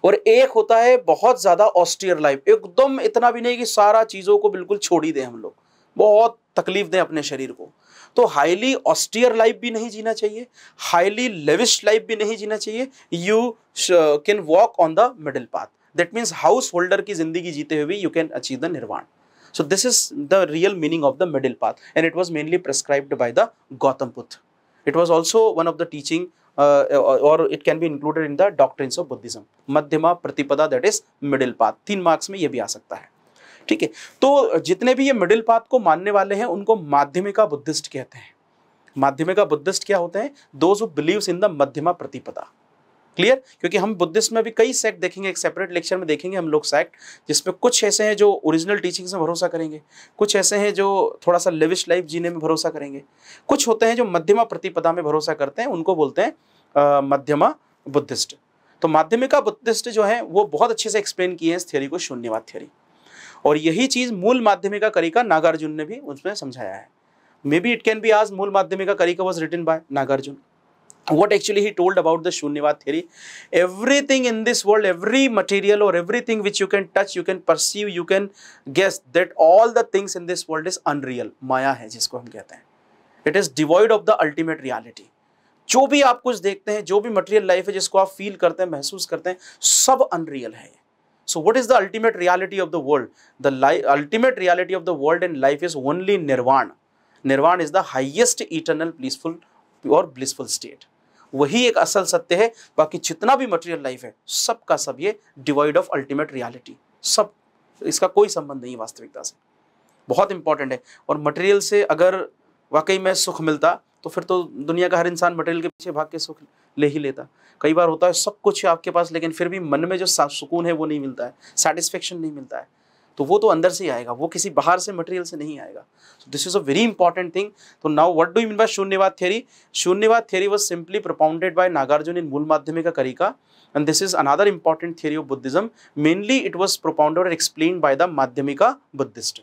और एक होता है बहुत ज्यादा ऑस्टियर लाइफ, एकदम इतना भी नहीं कि सारा चीजों को बिल्कुल छोड़ ही दें हम लोग, बहुत तकलीफ दें अपने शरीर को। तो हाईली ऑस्टियर लाइफ भी नहीं जीना चाहिए, हाईली लेविश लाइफ भी नहीं जीना चाहिए। You can walk on the middle path, that means house holder की जिंदगी जीते हुए भी यू कैन अचीव द निर्वाण। So this is the real meaning of the middle path, and it was mainly prescribed by the Gautam Buddha. It was also one of the teaching or it can be included in the doctrines of Buddhism. Madhyama Pratipada, that is middle path. 3 marks में ये भी आ सकता है, ठीक है। तो जितने भी ये मिडिल पाथ को मानने वाले हैं उनको माध्यमिका बुद्धिस्ट कहते हैं। माध्यमिका बुद्धिस्ट क्या होते हैं? Those who believes in the मध्यमा प्रतिपदा। क्लियर? क्योंकि हम बुद्धिस्ट में भी कई सेक्ट देखेंगे, एक सेपरेट लेक्चर में देखेंगे हम लोग सेक्ट, जिसमें कुछ ऐसे हैं जो ओरिजिनल टीचिंग्स में भरोसा करेंगे, कुछ ऐसे हैं जो थोड़ा सा लेविश लाइफ जीने में भरोसा करेंगे, कुछ होते हैं जो मध्यमा प्रतिपदा में भरोसा करते हैं, उनको बोलते हैं मध्यमा बुद्धिस्ट। तो माध्यमिका बुद्धिस्ट जो है वो बहुत अच्छे से एक्सप्लेन किए हैं इस थियरी को, शून्यवाद थियरी। और यही चीज मूल माध्यमिका करिका नागार्जुन ने भी उसमें समझाया है। Maybe it can be आज Mula Madhyamika Karika was written by Nagarjuna. What actually he told about the Shunyavad theory? Everything in this world, every material or everything which you can touch, you can perceive, you can guess, that all the things in this world is unreal. माया है जिसको हम कहते हैं। It is devoid of the ultimate reality. जो भी आप कुछ देखते हैं, जो भी मटेरियल लाइफ है जिसको आप फील करते हैं, महसूस करते हैं, सब अनरियल है। So what is the ultimate reality of the world? The ultimate reality of the world and life is only nirvana. Nirvana is the highest eternal peaceful और blissful state. वही एक असल सत्य है, बाकी जितना भी मटेरियल लाइफ है सब का सब ये डिवाइड ऑफ अल्टीमेट रियलिटी, सब इसका कोई संबंध नहीं है वास्तविकता से। बहुत इंपॉर्टेंट है। और मटेरियल से अगर वाकई में सुख मिलता तो फिर तो दुनिया का हर इंसान मटेरियल के पीछे भाग के सुख ले ही लेता। कई बार होता है सब कुछ है आपके पास लेकिन फिर भी मन में जो सुकून है वो नहीं मिलता है, सेटिस्फेक्शन नहीं मिलता है, तो वो तो अंदर से ही आएगा, वो किसी बाहर से मटेरियल से नहीं आएगा। So this is a very important thing. तो now what do you mean by shunyavada theory? Shunyavada theory was simply propounded by Nagarjuna in Mula Madhyamika करिका, and this is another important theory of Buddhism. Mainly it was propounded or explained by the Madhyamika Buddhist.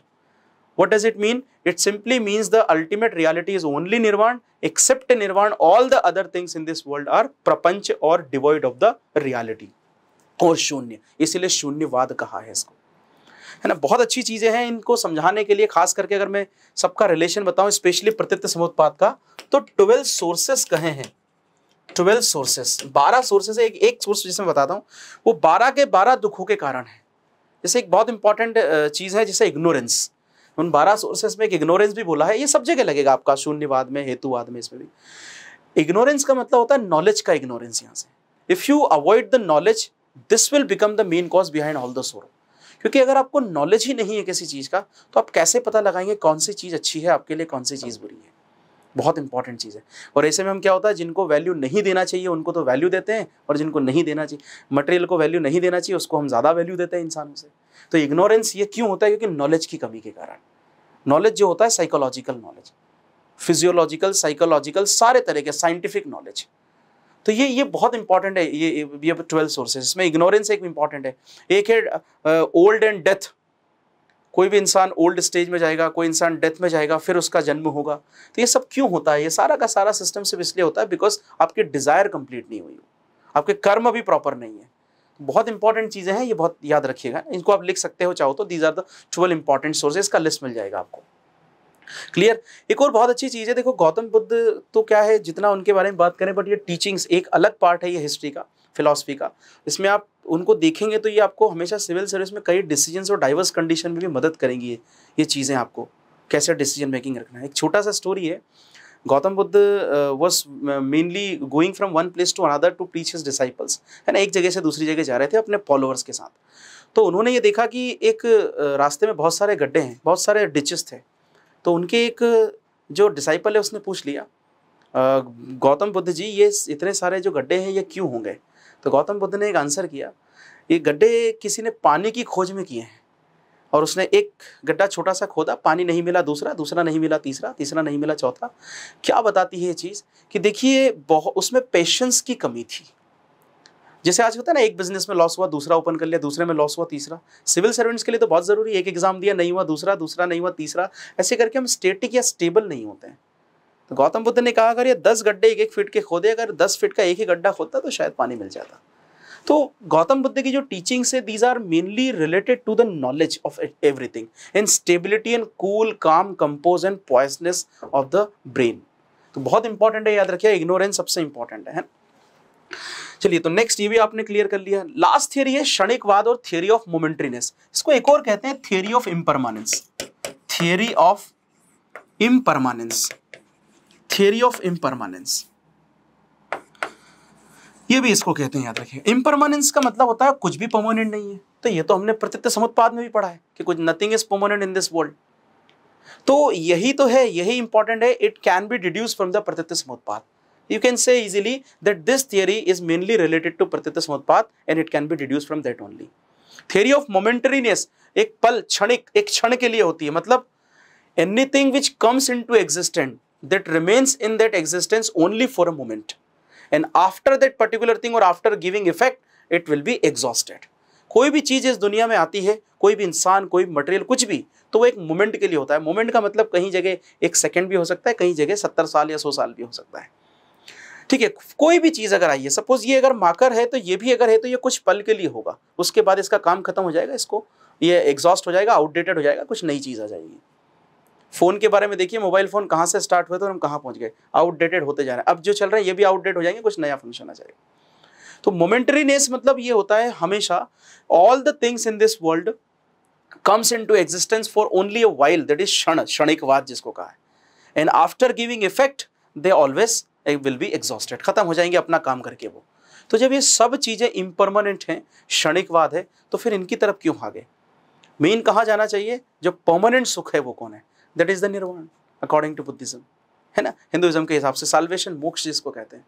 What does it mean? It simply means the ultimate reality is only nirvana. Except nirvana, all the other things in this world are prapanch or devoid of the reality और शून्य, इसीलिए शून्यवाद कहा है इसको, है ना। बहुत अच्छी चीजें हैं इनको समझाने के लिए। खास करके अगर मैं सबका रिलेशन बताऊं स्पेशली प्रतीत समुत्पाद का, तो 12 सोर्सेस कहे हैं। 12 सोर्सेस, 12 सोर्सेस है। एक सोर्स जिसमें बताता हूँ वो 12 के 12 दुखों के कारण है। जैसे एक बहुत इंपॉर्टेंट चीज है जैसे इग्नोरेंस, उन 12 सोर्सेस में एक इग्नोरेंस भी बोला है। ये सब जगह लगेगा आपका, शून्यवाद में, हेतुवाद में, इसमें भी। इग्नोरेंस का मतलब होता है नॉलेज का इग्नोरेंस। यहाँ से if you avoid the knowledge this will become the main cause behind all the सोरो। क्योंकि अगर आपको नॉलेज ही नहीं है किसी चीज का तो आप कैसे पता लगाएंगे कौन सी चीज अच्छी है आपके लिए, कौन सी चीज बुरी है। बहुत इंपॉर्टेंट चीज़ है। और ऐसे में हम क्या होता है, जिनको वैल्यू नहीं देना चाहिए उनको तो वैल्यू देते हैं, और जिनको नहीं देना चाहिए, मटेरियल को वैल्यू नहीं देना चाहिए उसको हम ज़्यादा वैल्यू देते हैं इंसानों से। तो इग्नोरेंस ये क्यों होता है? क्योंकि नॉलेज की कमी के कारण। नॉलेज जो होता है साइकोलॉजिकल नॉलेज, फिजियोलॉजिकल, साइकोलॉजिकल, सारे तरह के साइंटिफिक नॉलेज। तो ये बहुत इंपॉर्टेंट है। ये 12 सोर्सेज, इसमें इग्नोरेंस एक इंपॉर्टेंट है। एक है ओल्ड एंड डेथ। कोई भी इंसान ओल्ड स्टेज में जाएगा, कोई इंसान डेथ में जाएगा, फिर उसका जन्म होगा। तो ये सब क्यों होता है? ये सारा का सारा सिस्टम सिर्फ इसलिए होता है बिकॉज आपकी डिजायर कंप्लीट नहीं हुई हो, आपके कर्म अभी प्रॉपर नहीं है। बहुत इंपॉर्टेंट चीजें हैं, ये बहुत याद रखिएगा। इनको आप लिख सकते हो चाहो तो। These are the 12 important sources का लिस्ट मिल जाएगा आपको। क्लियर? एक और बहुत अच्छी चीज है, देखो गौतम बुद्ध तो क्या है, जितना उनके बारे में बात करें, बट ये टीचिंग्स एक अलग पार्ट है, ये हिस्ट्री का, फिलॉसफी का। इसमें आप उनको देखेंगे तो ये आपको हमेशा सिविल सर्विस में कई डिसीजंस और डाइवर्स कंडीशन में भी मदद करेंगी। ये चीज़ें आपको कैसे डिसीजन मेकिंग रखना है। एक छोटा सा स्टोरी है। Gautam Buddha was mainly going from one place to another to teach his disciples, है ना। एक जगह से दूसरी जगह जा रहे थे अपने फॉलोअर्स के साथ। तो उन्होंने ये देखा कि एक रास्ते में बहुत सारे गड्ढे हैं, बहुत सारे डिचेस थे। तो उनके एक जो डिसाइपल है उसने पूछ लिया, गौतम बुद्ध जी ये इतने सारे जो गड्ढे हैं ये क्यों होंगे? तो गौतम बुद्ध ने एक आंसर किया, ये गड्ढे किसी ने पानी की खोज में किए हैं। और उसने एक गड्ढा छोटा सा खोदा, पानी नहीं मिला दूसरा, दूसरा नहीं मिला तीसरा, तीसरा नहीं मिला चौथा। क्या बताती है ये चीज़ कि देखिए उसमें पेशेंस की कमी थी। जैसे आज होता है ना, एक बिजनेस में लॉस हुआ दूसरा ओपन कर लिया, दूसरे में लॉस हुआ तीसरा। सिविल सर्वेंट्स के लिए तो बहुत ज़रूरी है, एक एग्जाम दिया नहीं हुआ दूसरा, दूसरा नहीं हुआ तीसरा, ऐसे करके हम स्टेटिक या स्टेबल नहीं होते हैं। तो गौतम बुद्ध ने कहा अगर ये 10 गड्ढे 1-1 फीट के खोदे, अगर 10 फीट का एक ही गड्ढा खोदता तो शायद पानी मिल जाता। तो गौतम बुद्ध की जो टीचिंग्स है these are mainly related to the knowledge of everything and stability and cool calm compose and poisedness of the brain. तो बहुत इंपॉर्टेंट है, याद रखिए। इग्नोरेंस सबसे इंपॉर्टेंट है। चलिए, तो नेक्स्ट ये भी आपने क्लियर कर लिया। लास्ट थियरी है क्षणिकवाद और थियरी ऑफ मोमेंट्रीनेस। इसको एक और कहते हैं theory of impermanence. Theory of impermanence, theory of impermanence, ये भी इसको कहते हैं, याद रखिए। इम्परमानेंस का मतलब होता है कुछ भी परमानेंट नहीं है। तो ये तो हमने प्रतीत समुत्पाद में भी पढ़ा है कि कुछ nothing is permanent in this world. तो यही तो है, यही इंपॉर्टेंट है। It can B deduce from the प्रतीत समुत्पाद। You can say easily that this theory is mainly related to Pratitya Samutpad and it can be deduced from that only. Theory of momentariness, एक पल, क्षणिक, एक क्षण के लिए होती है। मतलब anything which comes into existence that remains in that existence only for a moment and after that particular thing or after giving effect it will be exhausted. कोई भी चीज इस दुनिया में आती है, कोई भी इंसान, कोई मटेरियल, कुछ भी, तो वो एक मोमेंट के लिए होता है। मोमेंट का मतलब कहीं जगह 1 सेकंड भी हो सकता है, कहीं जगह 70 साल या 100 साल भी हो सकता है। ठीक है, कोई भी चीज अगर आई है, सपोज ये अगर माकर है तो ये भी अगर है तो ये कुछ पल के लिए होगा, उसके बाद इसका काम खत्म हो जाएगा, इसको ये एग्जॉस्ट हो जाएगा, आउटडेटेड हो जाएगा, कुछ नई चीज आ जाएगी। फोन के बारे में देखिए, मोबाइल फोन कहाँ से स्टार्ट हुए थे और हम कहाँ पहुंच गए, आउटडेटेड होते जा रहे हैं। अब जो चल रहा है ये भी आउटडेट हो जाएंगे, कुछ नया फंक्शन आ जाएगा। तो मोमेंटरीनेस मतलब ये होता है हमेशा all the things in this world comes into existence for only a while, that is क्षणिकवाद जिसको कहा है, and after giving effect they always will be exhausted, खत्म हो जाएंगे अपना काम करके वो। तो जब ये सब चीजें इम्परमानेंट हैं, क्षणिकवाद है, तो फिर इनकी तरफ क्यों भागे? मेन कहाँ जाना चाहिए? जो परमानेंट सुख है वो कौन है? दैट इज द निर्वाण अकॉर्डिंग टू बुद्धिज्म, है ना, हिंदुइज्म के हिसाब से साल्वेशन, मोक्ष जिसको कहते हैं।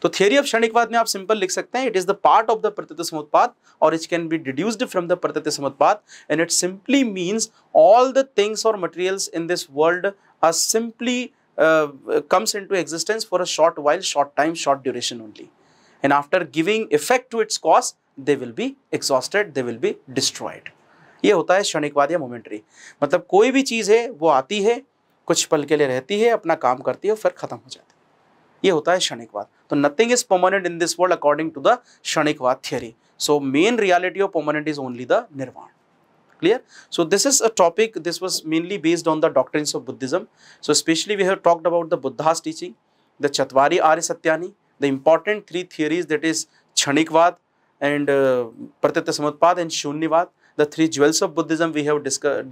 तो थियरी ऑफ क्षणिकवाद में आप सिंपल लिख सकते हैं, it is the part of the pratyaya samutpada और it can be deduced from the pratyaya samutpada, and it simply means all the things और materials in this world are simply comes into existence for a short while, short time, short duration only, and after giving effect to its cause they will be exhausted, they will be destroyed. ये होता है क्षणिकवाद या momentary. मतलब कोई भी चीज़ है वो आती है, कुछ पल के लिए रहती है, अपना काम करती है और फिर खत्म हो जाती है, ये होता है क्षणिकवाद। तो nothing is permanent in this world according to the kshanikavada theory. So main reality of permanent is only the nirvana. Clear? So this is a topic, this was mainly based on the doctrines of Buddhism. So especially we have talked about the Buddha's teaching, the Chatwari Arya Satyani, the important three theories, that is Kshanikvad and Pratyatya Samutpad and Shunyavad, the three jewels of Buddhism we have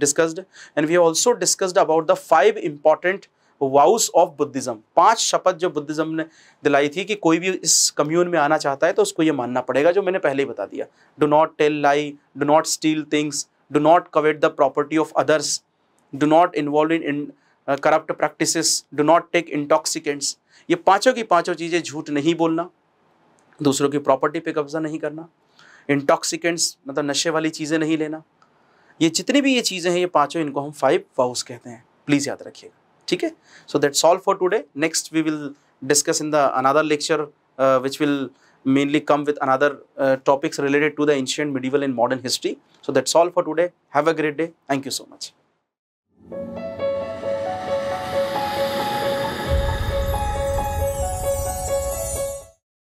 discussed, and we have also discussed about the 5 important vows of Buddhism। 5 शपथ जो Buddhism ने दिलाई थी कि कोई भी इस commune में आना चाहता है तो उसको ये मानना पड़ेगा, जो मैंने पहले ही बता दिया। Do not tell lie, do not steal things, do not covet the property of others, do not involve in corrupt practices, do not take intoxicants। ये पांचों की पांचों चीज़ें, झूठ नहीं बोलना, दूसरों की प्रॉपर्टी पे कब्जा नहीं करना, इंटॉक्सिकेंट्स मतलब नशे वाली चीज़ें नहीं लेना, ये जितनी भी ये चीज़ें हैं, ये पांचों, इनको हम 5 वाउस कहते हैं। प्लीज़ याद रखिएगा, ठीक है। So that's all for today. Next we will discuss in the another lecture which will mainly come with another topics related to the ancient, medieval and modern history. So that's all for today. Have a great day. Thank you so much.